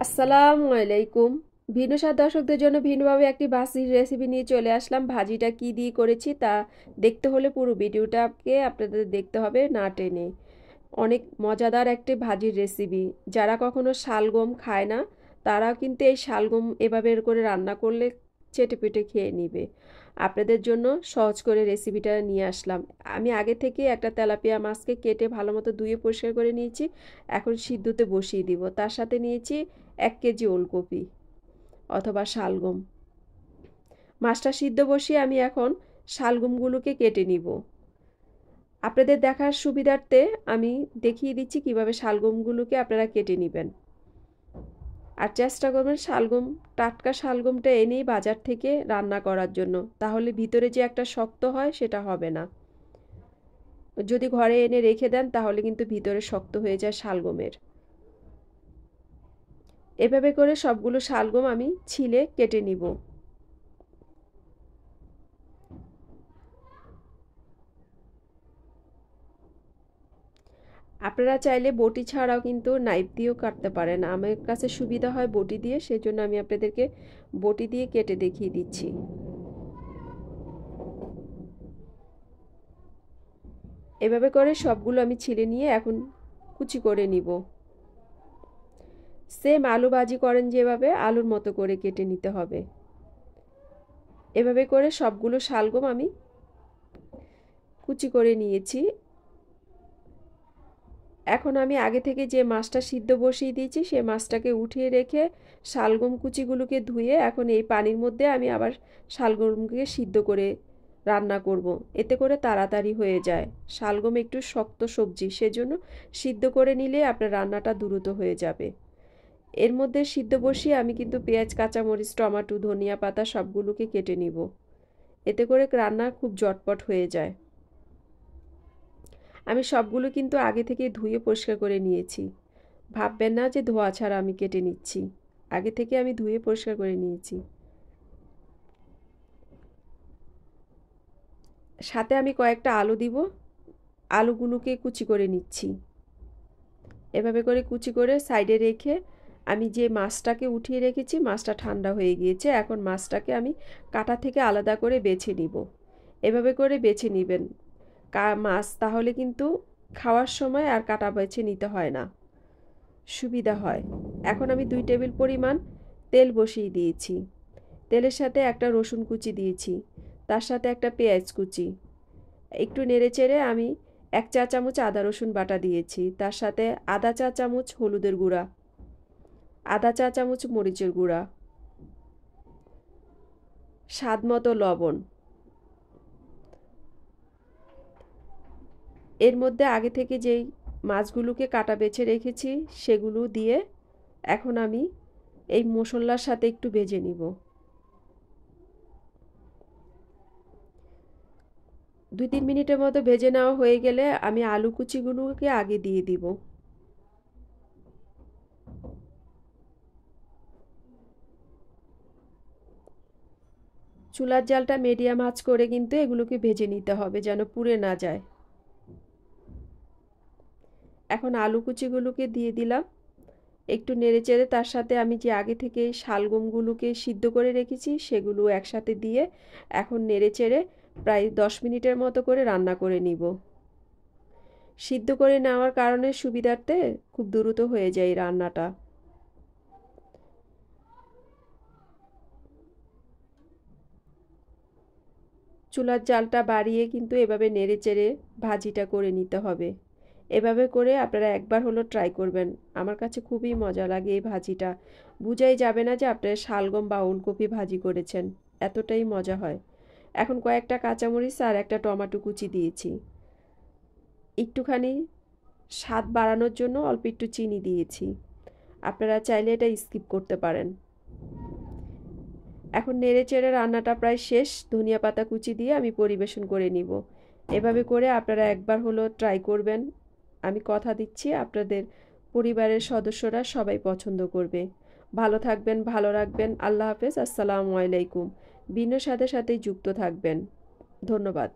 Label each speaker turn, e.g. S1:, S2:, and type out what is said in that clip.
S1: আসসালামু আলাইকুম। ভিন্ন স্বাদ দর্শকদের জন্য ভিন্নভাবে একটি ভাজির রেসিপি নিয়ে চলে আসলাম। ভাজিটা কি দিয়ে করেছি তা দেখতে হলে পুরো ভিডিওটাকে আপনাদের দেখতে হবে না টেনে। অনেক মজাদার একটি ভাজির রেসিপি। যারা কখনো শালগম খায় না তারাও কিন্তু এই শালগম এভাবে করে রান্না করলে চেটেপুটে খেয়ে নিবে। আপনাদের জন্য সহজ করে রেসিপিটা নিয়ে আসলাম। আমি আগে থেকে একটা তেলাপিয়া মাছকে কেটে ভালো মতো ধুয়ে পরিষ্কার করে নিয়েছি। এখন সিদ্ধতে বসিয়ে দিব। তার সাথে নিয়েছি 1 কেজি ওলকপি অথবা শালগম। মাছটা সিদ্ধ বসিয়ে আমি এখন শালগমগুলোকে কেটে নিব। আপনাদের দেখার সুবিধার্থে আমি দেখিয়ে দিচ্ছি কিভাবে শালগমগুলোকে আপনারা কেটে নেবেন। আর চেষ্টা করবেন শালগম, টাটকা শালগমটা এনেই বাজার থেকে রান্না করার জন্য, তাহলে ভিতরে যে একটা শক্ত হয় সেটা হবে না। যদি ঘরে এনে রেখে দেন তাহলে কিন্তু ভিতরে শক্ত হয়ে যায় শালগমের। এভাবে করে সবগুলো শালগম আমি ছিলে কেটে নিব। আপনারা চাইলে বটি ছাড়াও কিন্তু নাইফ দিয়েও কাটতে পারেন। আমার কাছে সুবিধা হয় বটি দিয়ে, সেজন্য আমি আপনাদেরকে বটি দিয়ে কেটে দেখিয়ে দিচ্ছি। এভাবে করে সবগুলো আমি ছিলে নিয়ে এখন কুচি করে নিব। সেম আলু ভাজি করেন যেভাবে, আলুর মতো করে কেটে নিতে হবে। এভাবে করে সবগুলো শালগম আমি কুচি করে নিয়েছি। এখন আমি আগে থেকে যে মাছটা সিদ্ধ বসিয়ে দিয়েছি সেই মাছটাকে উঠিয়ে রেখে শালগম কুচিগুলোকে ধুয়ে এখন এই পানির মধ্যে আমি আবার শালগমকে সিদ্ধ করে রান্না করব। এতে করে তাড়াতাড়ি হয়ে যায়। শালগম একটু শক্ত সবজি, সেজন্য সিদ্ধ করে নিলে আপনার রান্নাটা দ্রুত হয়ে যাবে। এর মধ্যে সিদ্ধ বসিয়ে আমি কিন্তু পেঁয়াজ, কাঁচামরিচ, টমেটো, ধনিয়া পাতা সবগুলোকে কেটে নিব। এতে করে রান্না খুব ঝটপট হয়ে যায়। আমি সবগুলো কিন্তু আগে থেকে ধুয়ে পরিষ্কার করে নিয়েছি। ভাববেন না যে ধোয়া ছাড়া আমি কেটে নিচ্ছি। আগে থেকে আমি ধুয়ে পরিষ্কার করে নিয়েছি। সাথে আমি কয়েকটা আলু দিব। আলুগুলোকে কুচি করে নিচ্ছি। এভাবে করে কুচি করে সাইডে রেখে আমি যে মাছটাকে উঠিয়ে রেখেছি, মাছটা ঠান্ডা হয়ে গিয়েছে। এখন মাছটাকে আমি কাঁটা থেকে আলাদা করে বেছে নিব। এভাবে করে বেছে নেবেন মাছ, তাহলে কিন্তু খাওয়ার সময় আর কাটা বেছে নিতে হয় না, সুবিধা হয়। এখন আমি 2 টেবিল পরিমাণ তেল বসিয়ে দিয়েছি। তেলের সাথে একটা রসুন কুচি দিয়েছি, তার সাথে একটা পেঁয়াজ কুচি। একটু নেড়েচেড়ে আমি 1 চা চামচ আদা রসুন বাটা দিয়েছি, তার সাথে আধা চা চামচ হলুদের গুঁড়া, আধা চা চামচ মরিচের গুঁড়া, স্বাদ মতো লবণ। এর মধ্যে আগে থেকে যেই মাছগুলোকে কাটা বেছে রেখেছি সেগুলো দিয়ে এখন আমি এই মশলার সাথে একটু ভেজে নিব। 2-3 মিনিটের মতো ভেজে নেওয়া হয়ে গেলে আমি আলু কুচিগুলোকে আগে দিয়ে দিব। চুলার জালটা মিডিয়াম আঁচ করে কিন্তু এগুলোকে ভেজে নিতে হবে যেন পুড়ে না যায়। এখন আলু কুচিগুলোকে দিয়ে দিলাম। একটু নেড়েচেড়ে তার সাথে আমি যে আগে থেকে শালগমগুলোকে সিদ্ধ করে রেখেছি সেগুলো একসাথে দিয়ে এখন নেড়েচেড়ে প্রায় 10 মিনিটের মতো করে রান্না করে নিব। সিদ্ধ করে নেওয়ার কারণে সুবিধার্থে খুব দ্রুত হয়ে যায় এই রান্নাটা। চুলার জালটা বাড়িয়ে কিন্তু এভাবে নেড়েচেড়ে ভাজিটা করে নিতে হবে। এভাবে করে আপনারা একবার হলো ট্রাই করবেন। আমার কাছে খুবই মজা লাগে এই ভাজিটা। বুঝাই যাবে না যে আপনারা শালগম বা ওলকপি ভাজি করেছেন। এতটাই মজা হয়। এখন কয়েকটা কাঁচামরিচ আর একটা টমেটো কুচি দিয়েছি। একটুখানি স্বাদ বাড়ানোর জন্য অল্প একটু চিনি দিয়েছি। আপনারা চাইলে এটা স্কিপ করতে পারেন। এখন নেড়েচেড়ে রান্নাটা প্রায় শেষ। ধনিয়া পাতা কুচি দিয়ে আমি পরিবেশন করে নিব। এভাবে করে আপনারা একবার হলো ট্রাই করবেন। আমি কথা দিচ্ছি আপনাদের পরিবারের সদস্যরা সবাই পছন্দ করবে। ভালো থাকবেন, ভালো রাখবেন। আল্লাহ হাফেজ। আসসালামু আলাইকুম। ভিন্ন সাথে সাথেই যুক্ত থাকবেন। ধন্যবাদ।